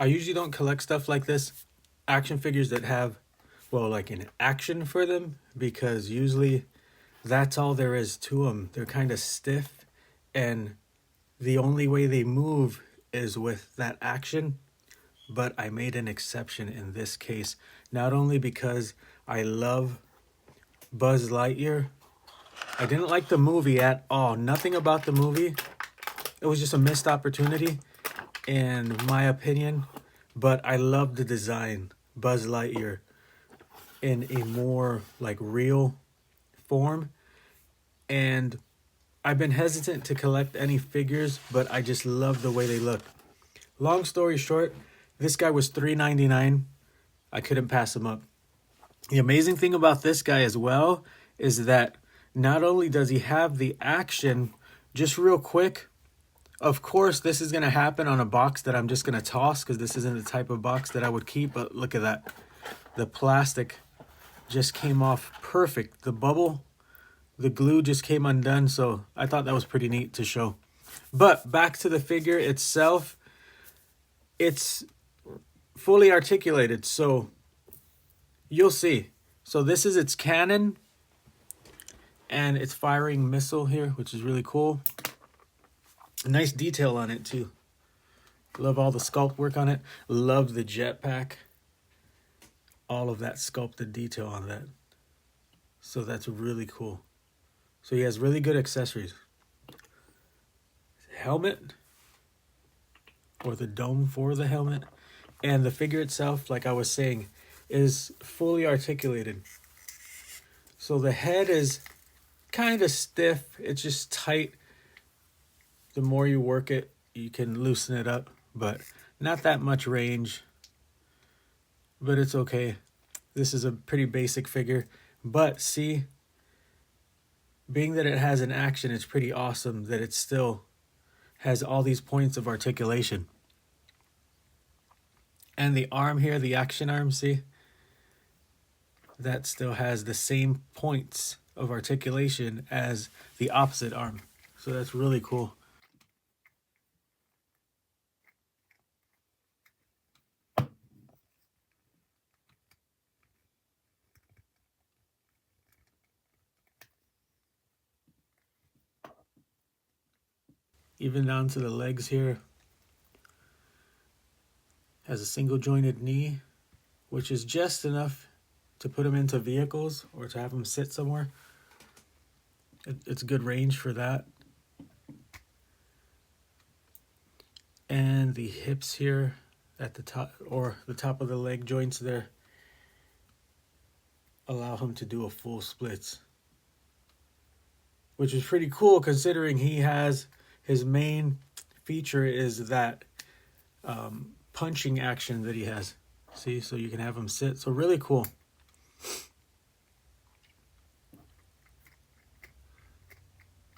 I usually don't collect stuff like this, action figures that have, well, like an action for them, because usually that's all there is to them. They're kind of stiff, and the only way they move is with that action. But I made an exception in this case, not only because I love Buzz Lightyear. I didn't like the movie at all. Nothing about the movie. It was just a missed opportunity, in my opinion. But I love the design, Buzz Lightyear, in a more like real form. And I've been hesitant to collect any figures, but I just love the way they look. Long story short, this guy was $3.99. I couldn't pass him up. The amazing thing about this guy as well is that not only does he have the action, just real quick, of course, this is going to happen on a box that I'm just going to toss because this isn't the type of box that I would keep. But look at that. The plastic just came off perfect. The bubble, the glue just came undone. So I thought that was pretty neat to show. But back to the figure itself. It's fully articulated. So you'll see. So this is its cannon. And it's firing missile here, which is really cool. A nice detail on it too. Love all the sculpt work on it. Love the jetpack. All of that sculpted detail on that. So that's really cool. So he has really good accessories. Helmet, or the dome for the helmet. And the figure itself, like I was saying, is fully articulated. So the head is kind of stiff. It's just tight. The more you work it, you can loosen it up, but not that much range. But it's okay. This is a pretty basic figure. But see, being that it has an action, it's pretty awesome that it still has all these points of articulation. And the arm here, the action arm, see? That still has the same points of articulation as the opposite arm. So that's really cool. Even down to the legs here. Has a single jointed knee, which is just enough to put him into vehicles or to have him sit somewhere. It's good range for that. And the hips here at the top, or the top of the leg joints there, allow him to do a full splits, which is pretty cool considering he has, his main feature is that punching action that he has. See, so you can have him sit. So really cool.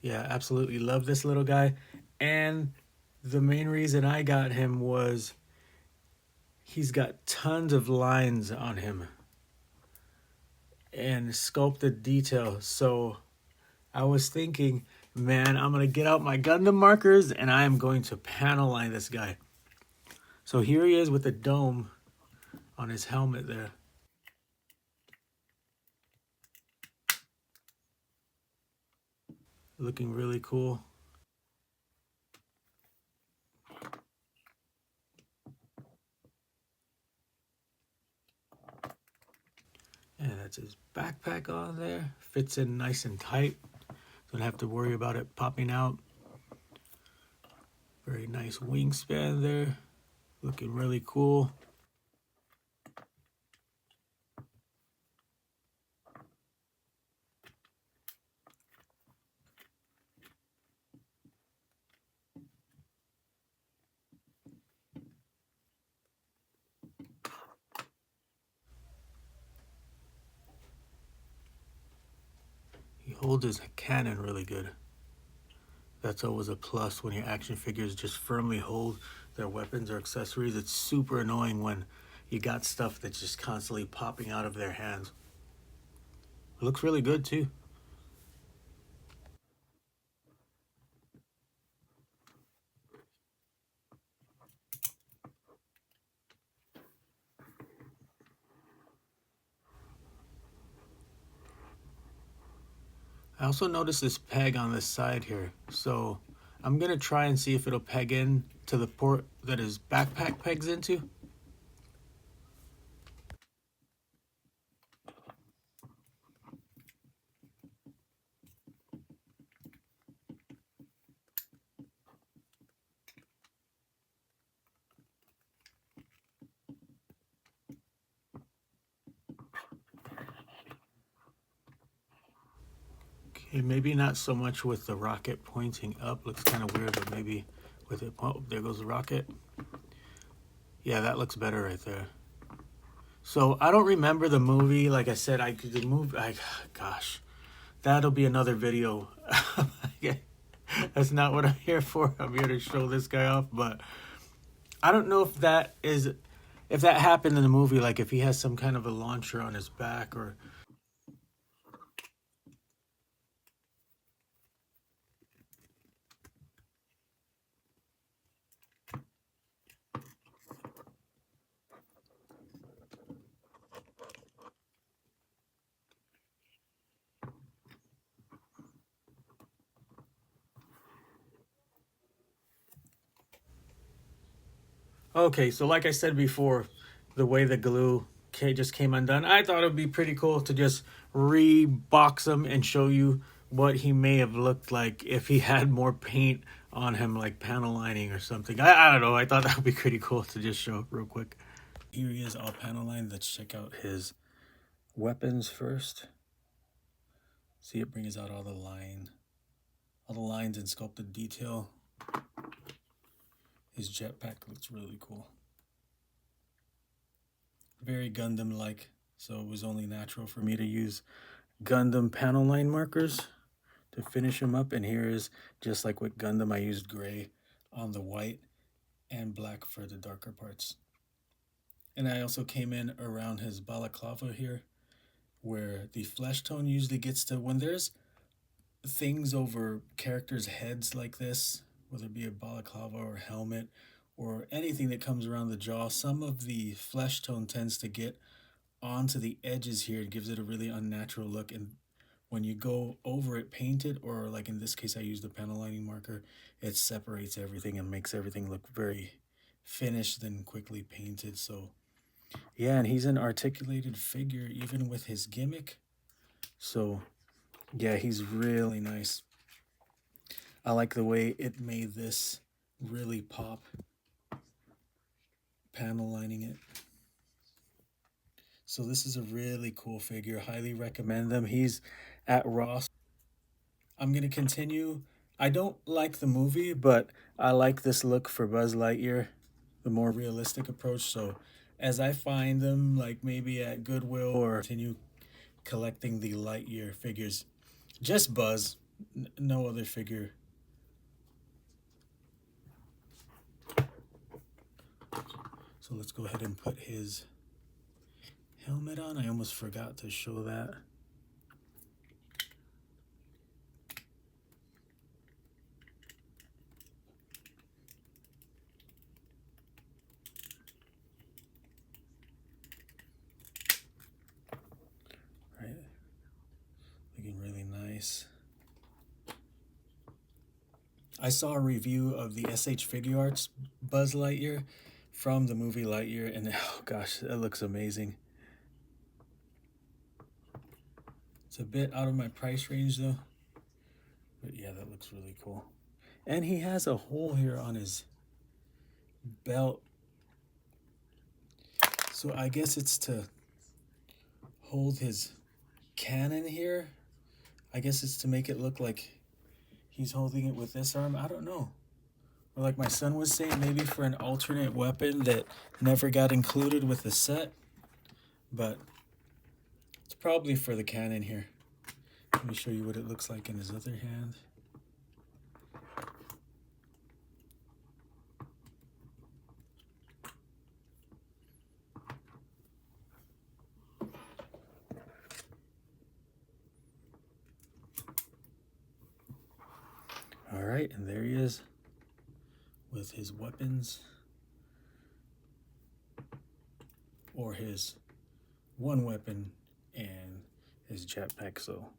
Yeah, absolutely love this little guy. And the main reason I got him was he's got tons of lines on him and sculpted detail. So I was thinking, man, I'm going to get out my Gundam markers and I am going to panel line this guy. So here he is with the dome on his helmet there. Looking really cool. And that's his backpack on there. Fits in nice and tight. Don't have to worry about it popping out. Very nice wingspan there. Looking really cool. He holds his cannon really good. That's always a plus when your action figures just firmly hold their weapons or accessories. It's super annoying when you got stuff that's just constantly popping out of their hands. It looks really good too. I also noticed this peg on this side here, so I'm gonna try and see if it'll peg in to the port that his backpack pegs into. Okay, maybe not so much with the rocket pointing up. Looks kind of weird, but maybe with it. Oh, there goes the rocket. Yeah, that looks better right there. So I don't remember the movie. Like I said, the movie. Gosh, that'll be another video. That's not what I'm here for. I'm here to show this guy off, but I don't know if that happened in the movie. Like if he has some kind of a launcher on his back or. Okay, so like I said before, the way the glue just came undone, I thought it would be pretty cool to just re-box him and show you what he may have looked like if he had more paint on him, like panel lining or something. I don't know. I thought that would be pretty cool to just show real quick. Here he is all panel lined. Let's check out his weapons first. See, it brings out all the lines and sculpted detail. His jetpack looks really cool. Very Gundam-like, so it was only natural for me to use Gundam panel line markers to finish him up. And here is, just like with Gundam, I used gray on the white and black for the darker parts. And I also came in around his balaclava here, where the flesh tone usually gets to, when there's things over characters' heads like this, whether it be a balaclava or helmet or anything that comes around the jaw, some of the flesh tone tends to get onto the edges here. It gives it a really unnatural look, and when you go over it painted, or like in this case I used the panel lining marker, it separates everything and makes everything look very finished and quickly painted. So yeah, and he's an articulated figure even with his gimmick. So yeah, he's really nice. I like the way it made this really pop, panel lining it. So this is a really cool figure. Highly recommend them. He's at Ross. I'm going to continue. I don't like the movie, but I like this look for Buzz Lightyear, the more realistic approach. So as I find them, like maybe at Goodwill, or continue collecting the Lightyear figures. Just Buzz, no other figure. So let's go ahead and put his helmet on. I almost forgot to show that. Right, looking really nice. I saw a review of the SH Figure Arts Buzz Lightyear from the movie Lightyear, and oh gosh, that looks amazing. It's a bit out of my price range though, but yeah, that looks really cool. And he has a hole here on his belt, so I guess it's to hold his cannon here. I guess it's to make it look like he's holding it with this arm. I don't know. Or like my son was saying, maybe for an alternate weapon that never got included with the set. But it's probably for the cannon here. Let me show you what it looks like in his other hand. All right, and there he is with his weapons, or his one weapon and his jetpack. So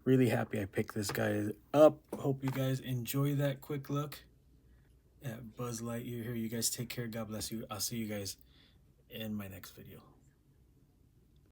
Really happy I picked this guy up. Hope you guys enjoy that quick look at Buzz Lightyear here. You guys take care. God bless you. I'll see you guys in my next video.